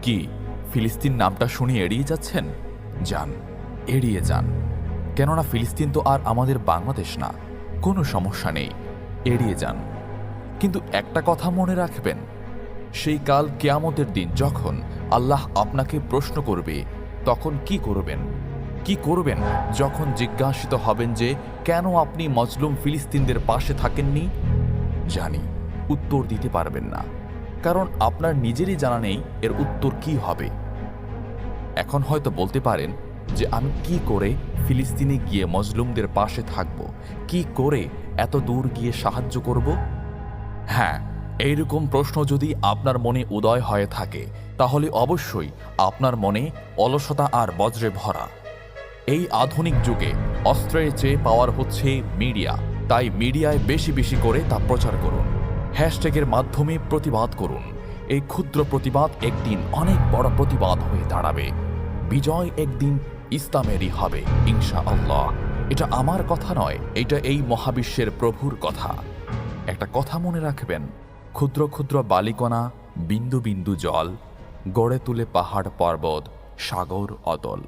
কি ফিলিস্তিন নামটা শুনিয়ে এড়িয়ে যাচ্ছেন? যান, এড়িয়ে যান। কেননা ফিলিস্তিন তো আর আমাদের বাংলাদেশ না। কোনো সমস্যা নেই, এড়িয়ে যান। কিন্তু একটা কথা মনে রাখবেন, সেই কাল কিয়ামতের দিন যখন আল্লাহ আপনাকে প্রশ্ন করবে, তখন কি করবেন? কি করবেন যখন জিজ্ঞাসিত হবেন যে কেন আপনি মজলুম ফিলিস্তিনদের পাশে থাকেননি? জানি উত্তর দিতে পারবেন না, কারণ আপনার নিজেরই জানা নেই এর উত্তর কি হবে। এখন হয়তো বলতে পারেন যে আমি কি করে ফিলিস্তিনে গিয়ে মজলুমদের পাশে থাকব, কি করে এত দূর গিয়ে সাহায্য করব? হ্যাঁ, এইরকম প্রশ্ন যদি আপনার মনে উদয় হয়ে থাকে, তাহলে অবশ্যই আপনার মনে অলসতা আর বজ্রে ভরা। এই আধুনিক যুগে অস্ত্রের চেয়ে পাওয়ার হচ্ছে মিডিয়া, তাই মিডিয়ায় বেশি বেশি করে তা প্রচার করুন। হ্যাশট্যাগের মাধ্যমে প্রতিবাদ করুন। এই ক্ষুদ্র প্রতিবাদ একদিন অনেক বড় প্রতিবাদ হয়ে দাঁড়াবে। বিজয় একদিন ইসলামেরই হবে ইনশাআল্লাহ। এটা আমার কথা নয়, এটা এই মহাবিশ্বের প্রভুর কথা। একটা কথা মনে রাখবেন, ক্ষুদ্র ক্ষুদ্র বালিকণা, বিন্দু বিন্দু জল গড়ে তুলে পাহাড় পর্বত, সাগর অতল।